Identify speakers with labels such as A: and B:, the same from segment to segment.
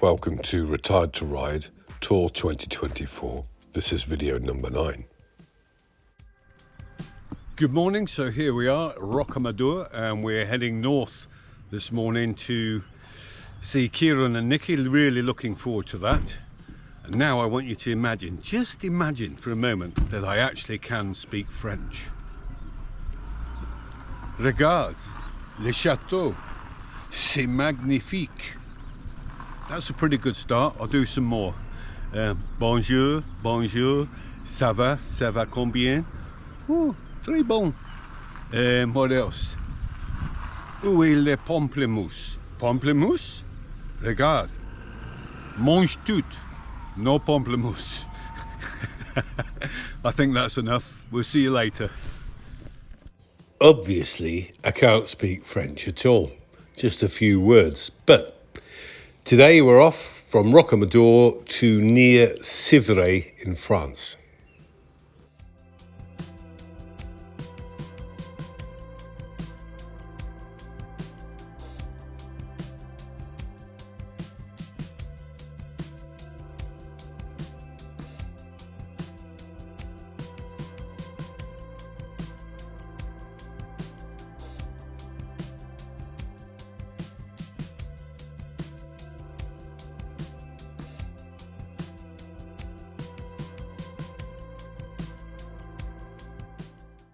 A: welcome to Retired to Ride Tour 2024. This is video number 9. Good morning, so here we are, Rocamadour, and we're heading north this morning to see Kieran and Nikki. Really looking forward to that. And now I want you to imagine, just imagine for a moment that I actually can speak French. Regarde, le Chateau, c'est magnifique. That's a pretty good start. I'll do some more. Bonjour, bonjour, ça va combien? Très bon. What else? Où est le pamplemousse? Pamplemousse? Regarde. Mange tout. No pamplemousse. I think that's enough. We'll see you later. Obviously, I can't speak French at all. Just a few words. But today we're off from Rocamadour to near Civray in France.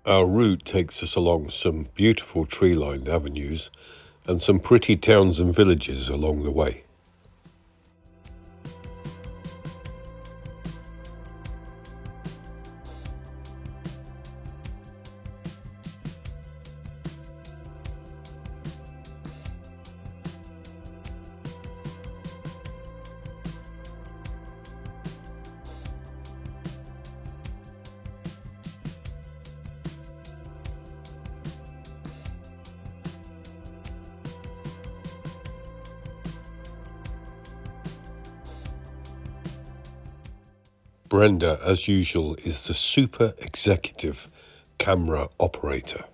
A: Our route takes us along some beautiful tree-lined avenues and some pretty towns and villages along the way. Brenda, as usual, is the super executive camera operator.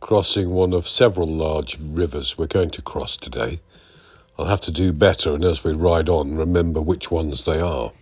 A: Crossing one of several large rivers we're going to cross today. I'll have to do better, and as we ride on, remember which ones they are.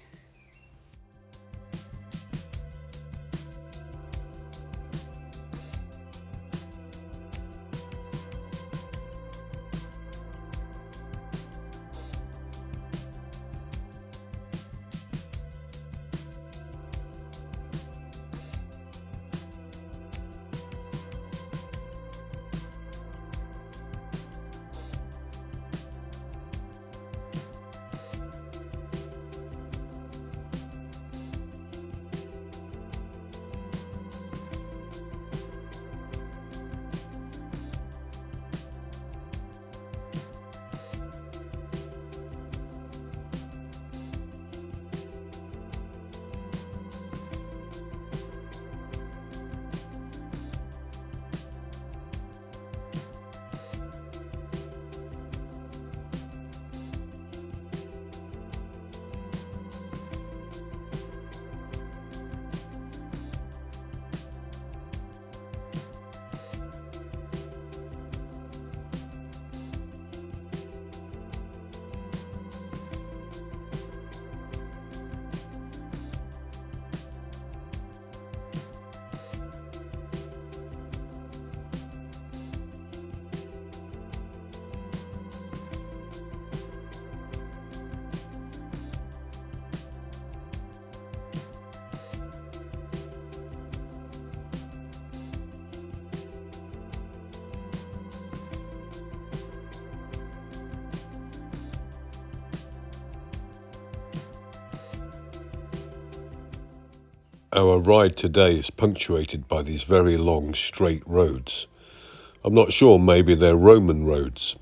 A: Our ride today is punctuated by these very long straight roads. I'm not sure, maybe they're Roman roads.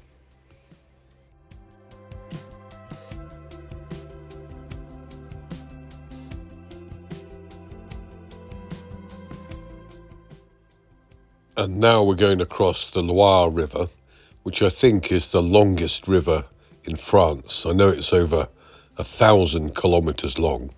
A: And now we're going across the Loire River, which I think is the longest river in France. I know it's over 1,000 kilometers long.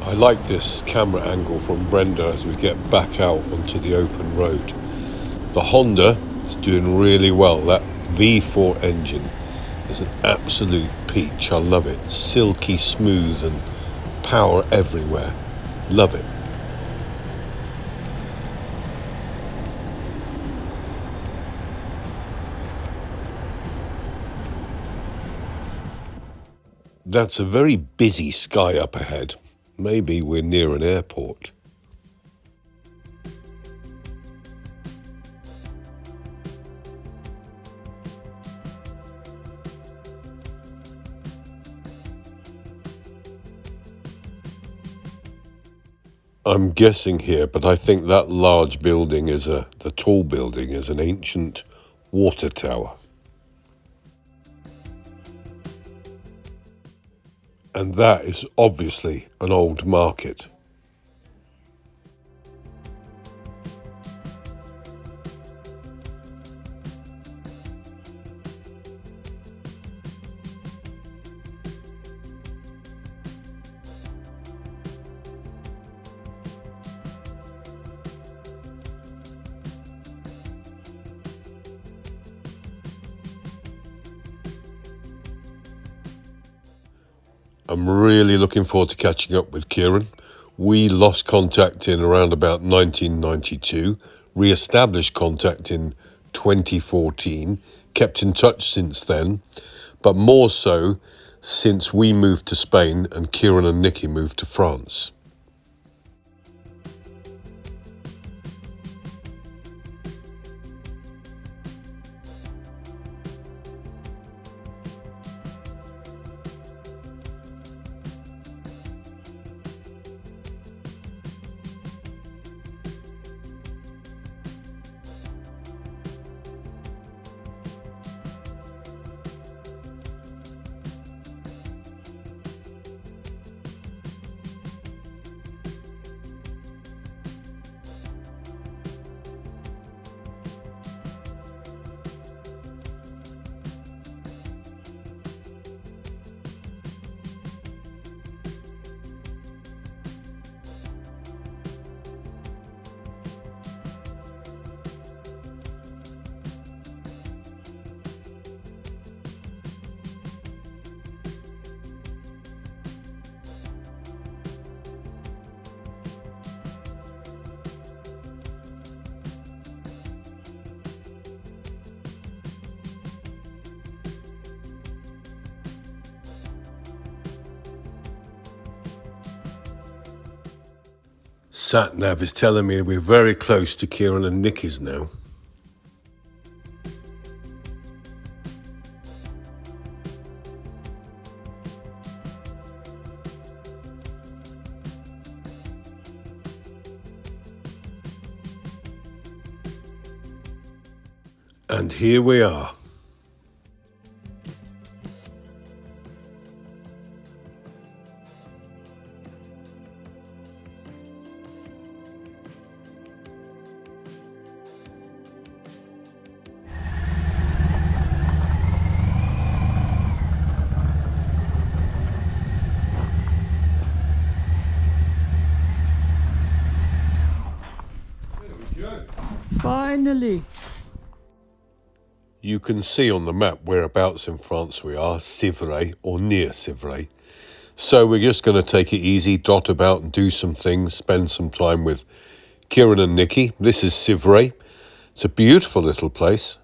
A: I like this camera angle from Brenda as we get back out onto the open road. The Honda is doing really well. That V4 engine is an absolute peach. I love it. Silky smooth and power everywhere. Love it. That's a very busy sky up ahead. Maybe we're near an airport. I'm guessing here, but I think that large building is the tall building is an ancient water tower. And that is obviously an old market. I'm really looking forward to catching up with Kieran. We lost contact in around about 1992, re-established contact in 2014, kept in touch since then, but more so since we moved to Spain and Kieran and Nikki moved to France. Sat-nav is telling me we're very close to Kieran and Nikki's now. And here we are.
B: Finally!
A: You can see on the map whereabouts in France we are, Civray or near Civray. So we're just going to take it easy, dot about and do some things, spend some time with Kieran and Nikki. This is Civray. It's a beautiful little place.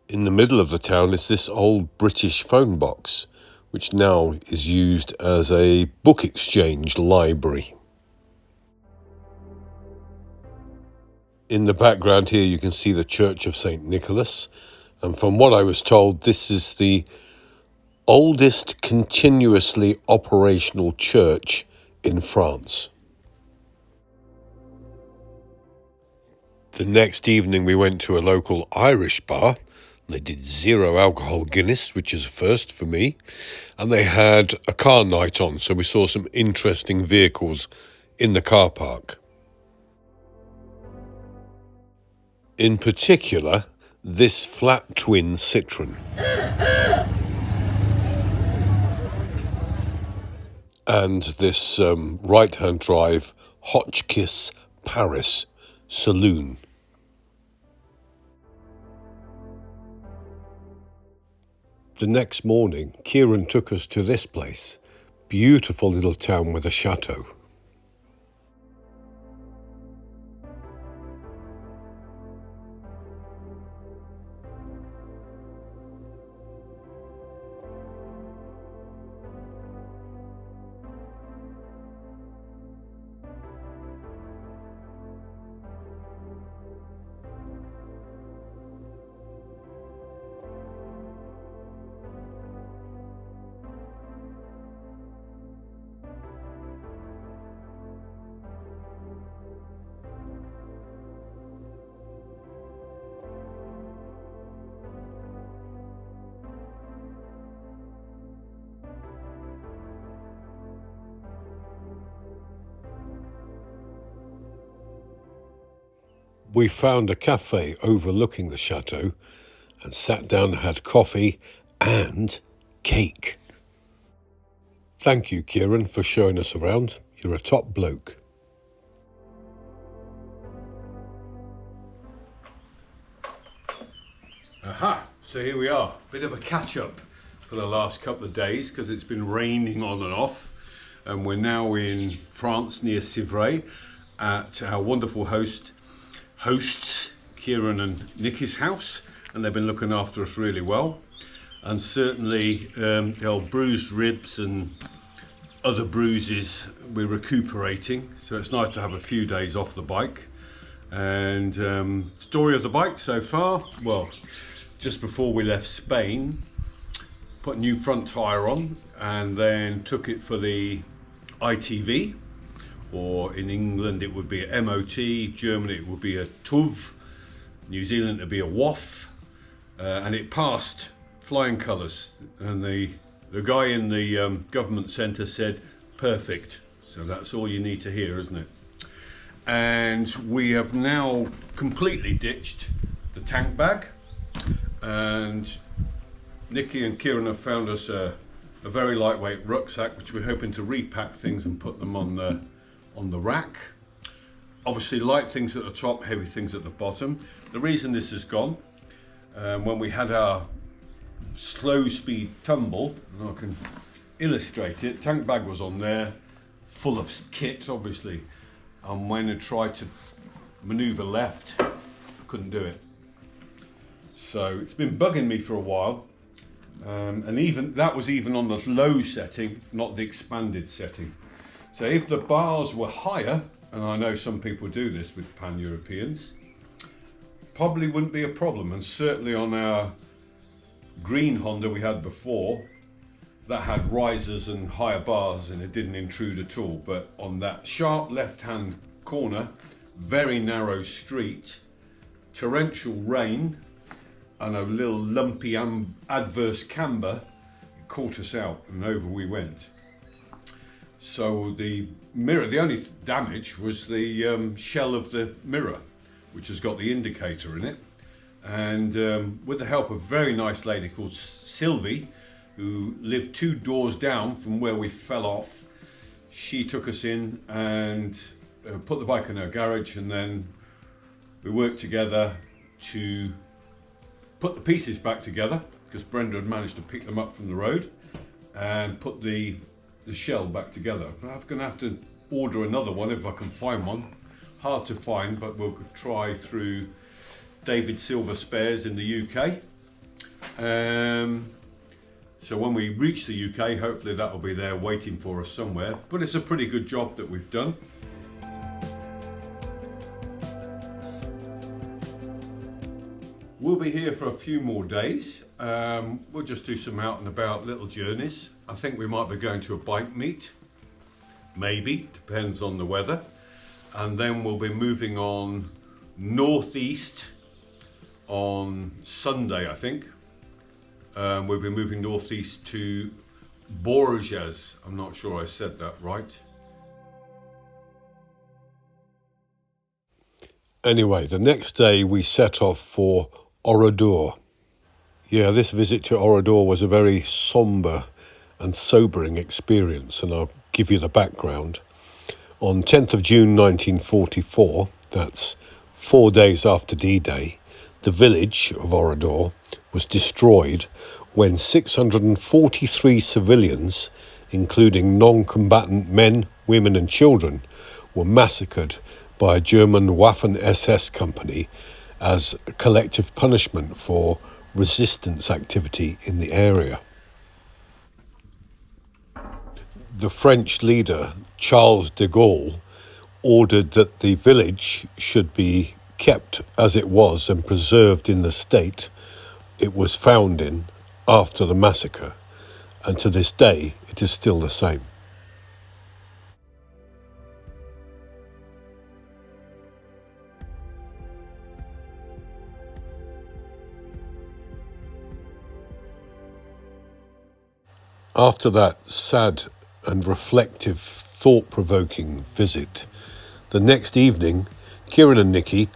A: In the middle of the town is this old British phone box, which now is used as a book exchange library. In the background here you can see the Church of St. Nicholas, and from what I was told, this is the oldest continuously operational church in France. The next evening we went to a local Irish bar. They did 0 alcohol Guinness, which is a first for me, and they had a car night on, so we saw some interesting vehicles in the car park. In particular, this flat twin Citroën. And this right-hand drive Hotchkiss Paris saloon. The next morning, Kieran took us to this place. Beautiful little town with a chateau. We found a cafe overlooking the chateau and sat down and had coffee and cake. Thank you, Kieran, for showing us around. You're a top bloke. Aha, so here we are. Bit of a catch-up for the last couple of days because it's been raining on and off. And we're now in France near Civray at our wonderful hosts Kieran and Nikki's house, and they've been looking after us really well. And certainly the old bruised ribs and other bruises, we're recuperating, so it's nice to have a few days off the bike. And story of the bike so far, well, just before we left Spain, put a new front tyre on and then took it for the ITV, or in England it would be a MOT, Germany it would be a TÜV, New Zealand it would be a WOF, and it passed flying colours, and the guy in the government centre said perfect. So that's all you need to hear, isn't it? And we have now completely ditched the tank bag, and Nikki and Kieran have found us a very lightweight rucksack, which we're hoping to repack things and put them on the rack. Obviously light things at the top, heavy things at the bottom. The reason this has gone, when we had our slow speed tumble, and I can illustrate it, tank bag was on there, full of kit obviously, and when I tried to manoeuvre left, I couldn't do it. So it's been bugging me for a while, and even that was even on the low setting, not the expanded setting. So if the bars were higher, and I know some people do this with Pan-Europeans, probably wouldn't be a problem. And certainly on our green Honda we had before, that had risers and higher bars and it didn't intrude at all. But on that sharp left-hand corner, very narrow street, torrential rain and a little lumpy adverse camber, it caught us out and over we went. So the mirror, the only damage was the shell of the mirror, which has got the indicator in it. And with the help of a very nice lady called Sylvie, who lived 2 doors down from where we fell off, she took us in and put the bike in her garage, and then we worked together to put the pieces back together because Brenda had managed to pick them up from the road. and put the shell back together. I'm going to have to order another one if I can find one. Hard to find, but we'll try through David Silver Spares in the UK. So when we reach the UK, hopefully that will be there waiting for us somewhere. But it's a pretty good job that we've done. We'll be here for a few more days. We'll just do some out and about little journeys. I think we might be going to a bike meet. Maybe, depends on the weather. And then we'll be moving on northeast on Sunday, I think. We'll be moving northeast to Bourges. I'm not sure I said that right. Anyway, the next day we set off for Oradour. Yeah, this visit to Oradour was a very sombre and sobering experience, and I'll give you the background. On 10th of June 1944, that's 4 days after D-Day, the village of Oradour was destroyed when 643 civilians, including non-combatant men, women and children, were massacred by a German Waffen-SS company as a collective punishment for resistance activity in the area. The French leader, Charles de Gaulle, ordered that the village should be kept as it was and preserved in the state it was found in after the massacre, and to this day it is still the same. After that sad and reflective, thought-provoking visit, the next evening, Kieran and Nikki,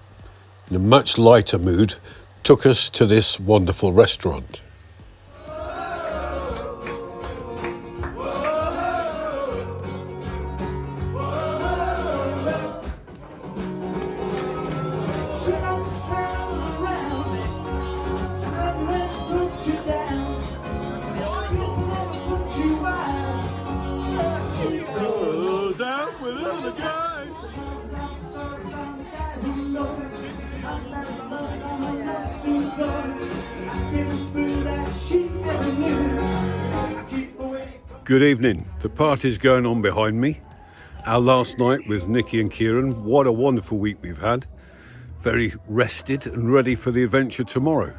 A: in a much lighter mood, took us to this wonderful restaurant. Good evening. The party's going on behind me. Our last night with Nikki and Kieran. What a wonderful week we've had. Very rested and ready for the adventure tomorrow.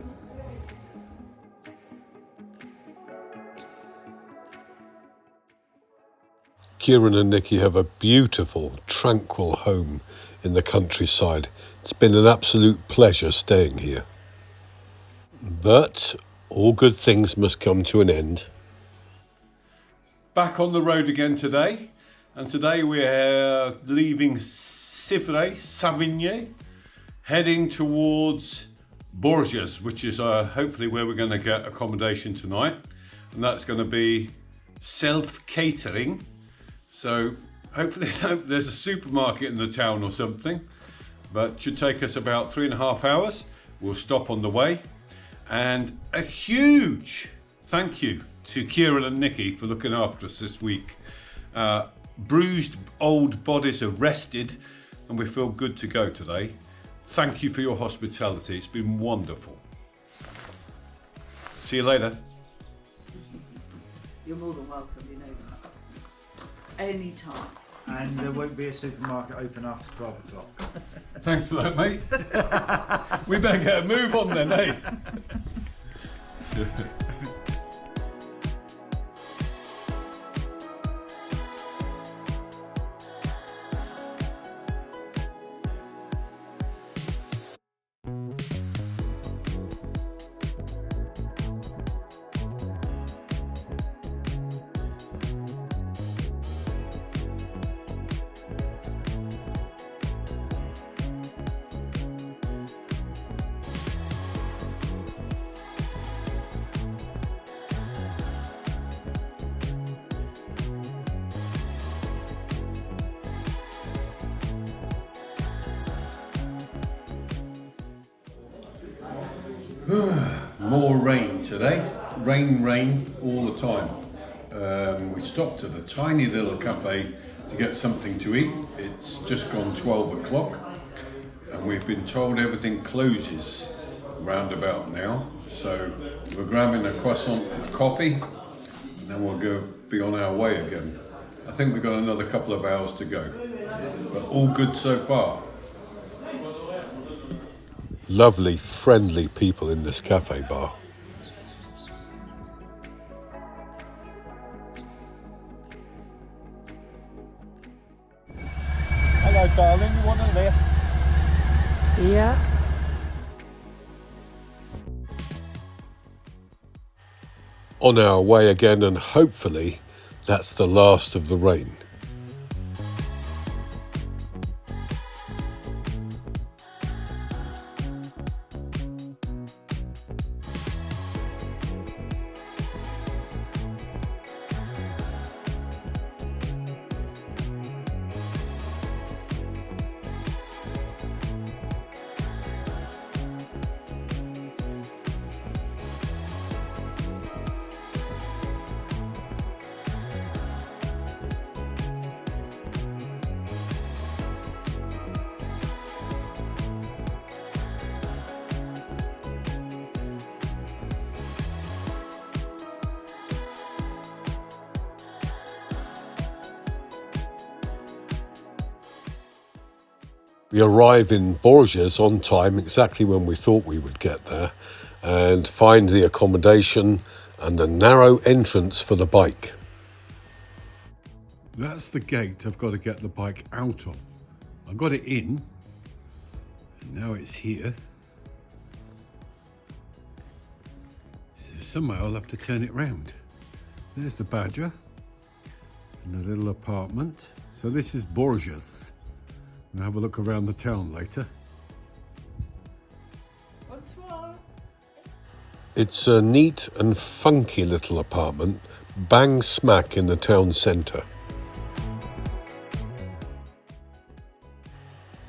A: Kieran and Nikki have a beautiful, tranquil home in the countryside. It's been an absolute pleasure staying here. But all good things must come to an end. Back on the road again today, and today we're leaving Civray, Savigny, heading towards Bourges, which is hopefully where we're going to get accommodation tonight, and that's going to be self-catering. So hopefully there's a supermarket in the town or something, but it should take us about 3.5 hours. We'll stop on the way, and a huge thank you to Kieran and Nikki for looking after us this week. Bruised old bodies are rested and we feel good to go today. Thank you for your hospitality. It's been wonderful. See you later.
C: You're more than welcome, you know that. Any time.
D: And there won't be a supermarket open after 12 o'clock.
A: Thanks for that, mate. We better get a move on then, eh? More rain today. Rain all the time. We stopped at a tiny little cafe to get something to eat. It's just gone 12 o'clock and we've been told everything closes round about now. So we're grabbing a croissant and a coffee and then we'll be on our way again. I think we've got another couple of hours to go, but all good so far. Lovely, friendly people in this cafe bar.
D: Hello, darling. You want a lift?
B: Yeah.
A: On our way again, and hopefully that's the last of the rain. We arrive in Bourges on time, exactly when we thought we would get there, and find the accommodation and a narrow entrance for the bike. That's the gate I've got to get the bike out of. I got it in, and now it's here. So somehow I'll have to turn it round. There's the Badger and the little apartment. So this is Bourges. We'll have a look around the town later.
B: Bonsoir.
A: It's a neat and funky little apartment, bang smack in the town centre.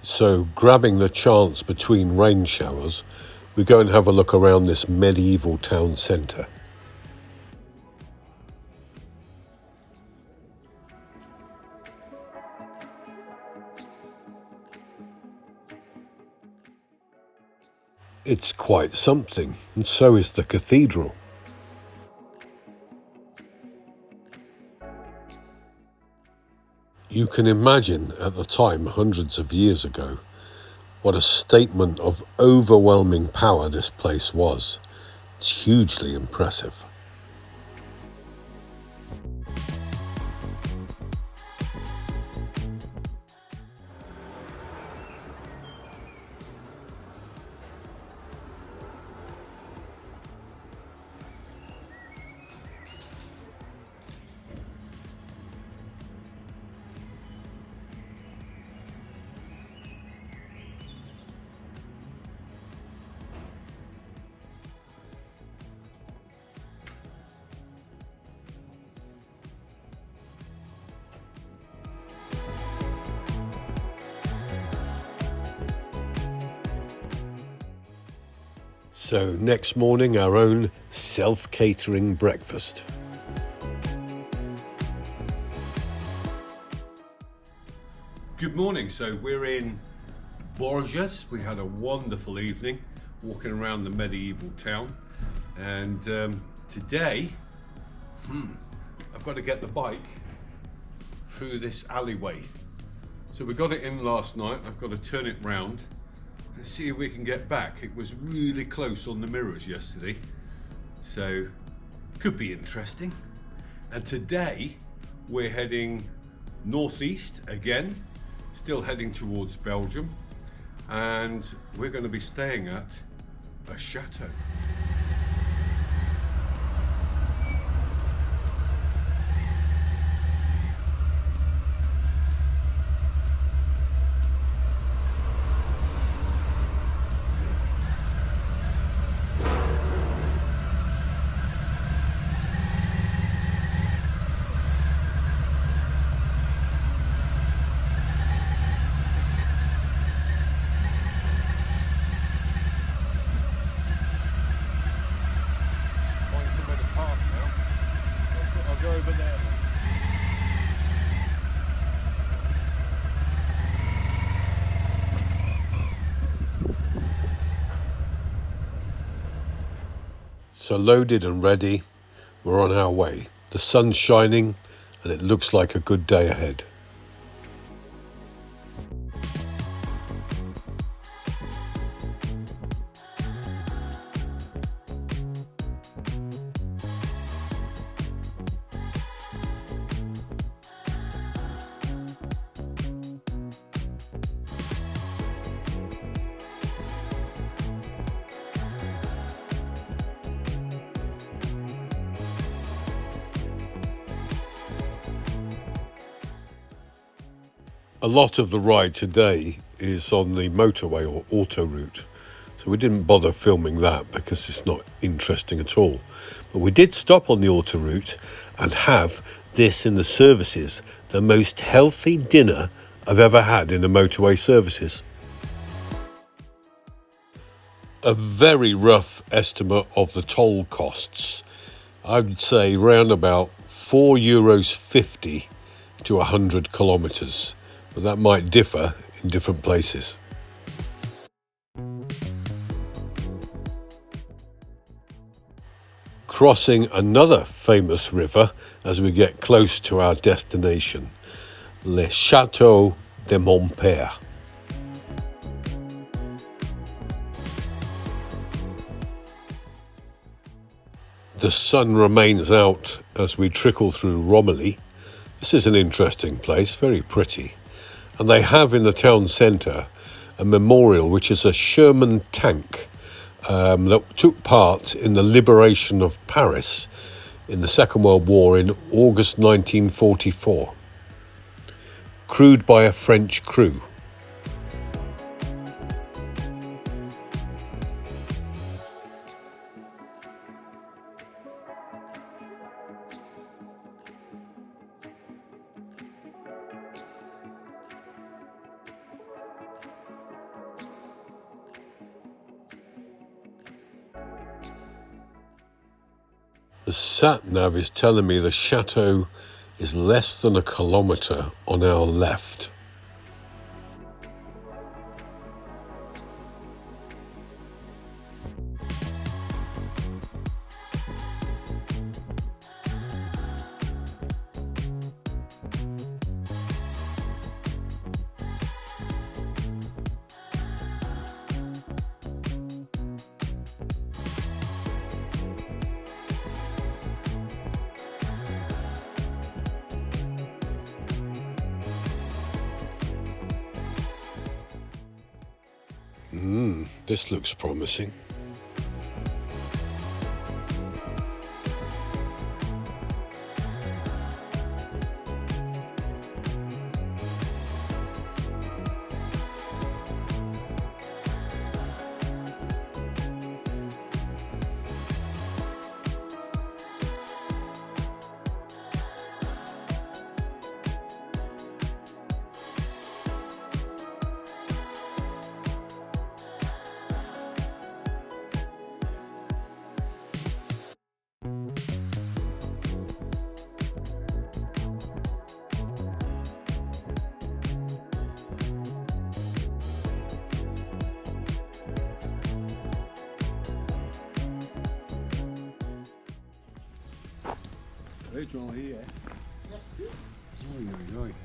A: So, grabbing the chance between rain showers, we go and have a look around this medieval town centre. It's quite something, and so is the cathedral. You can imagine at the time, hundreds of years ago, what a statement of overwhelming power this place was. It's hugely impressive. So next morning, our own self-catering breakfast. Good morning. So we're in Bourges. We had a wonderful evening walking around the medieval town, and today I've got to get the bike through this alleyway. So we got it in last night. I've got to turn it round. Let's see if we can get back. It was really close on the mirrors yesterday, so could be interesting. And today we're heading northeast again, still heading towards Belgium, and we're going to be staying at a chateau. So loaded and ready, we're on our way. The sun's shining and it looks like a good day ahead. A lot of the ride today is on the motorway or auto route, so we didn't bother filming that because it's not interesting at all. But we did stop on the auto route and have this in the services, the most healthy dinner I've ever had in the motorway services. A very rough estimate of the toll costs. I would say round about €4.50 to 100 kilometres. But that might differ in different places. Crossing another famous river as we get close to our destination, Le Chateau de mon Père. The sun remains out as we trickle through Romilly. This is an interesting place, very pretty. And they have in the town centre a memorial which is a Sherman tank that took part in the liberation of Paris in the Second World War in August 1944, crewed by a French crew. The sat-nav is telling me the chateau is less than a kilometre on our left. This looks promising.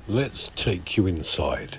A: Let's take you inside.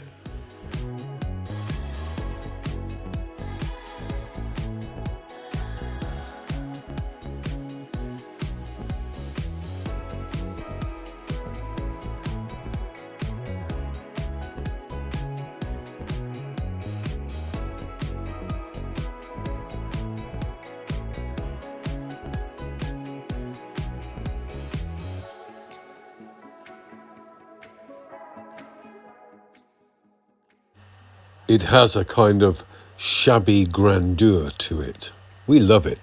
A: It has a kind of shabby grandeur to it. We love it.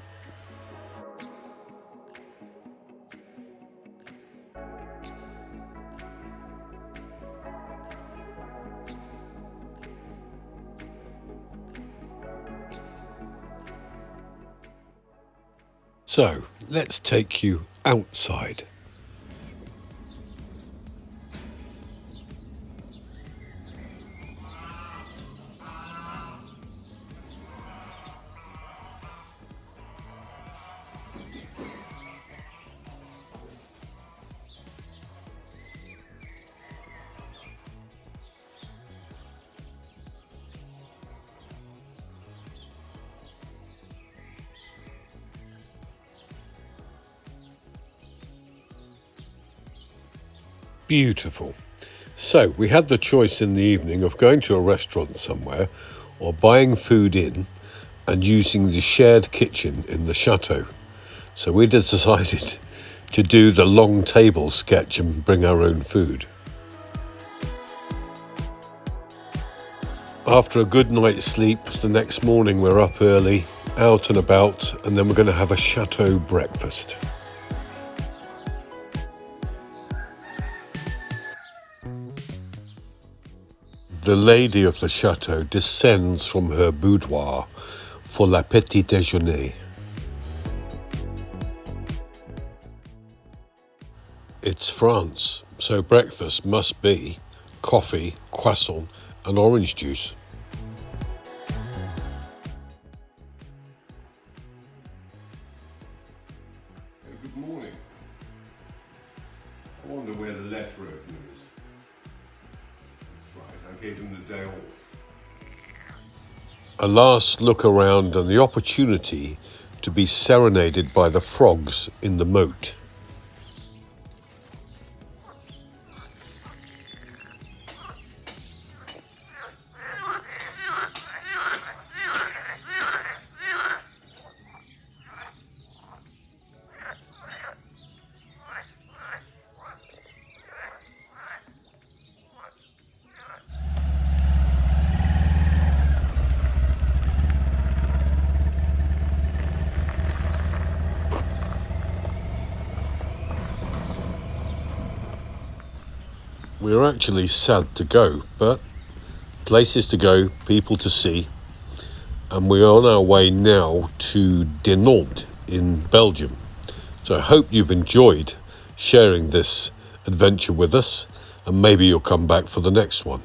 A: So, let's take you outside. Beautiful. So we had the choice in the evening of going to a restaurant somewhere or buying food in and using the shared kitchen in the chateau. So we decided to do the long table sketch and bring our own food. After a good night's sleep, the next morning we're up early, out and about, and then we're going to have a chateau breakfast. The lady of the chateau descends from her boudoir for la petit déjeuner. It's France, so breakfast must be coffee, croissant and orange juice. Good morning. I wonder where the letter opener is. That's right, I gave him the day off. A last look around and the opportunity to be serenaded by the frogs in the moat. We're actually sad to go, but places to go, people to see, and we're on our way now to Dinant in Belgium. So I hope you've enjoyed sharing this adventure with us, and maybe you'll come back for the next one.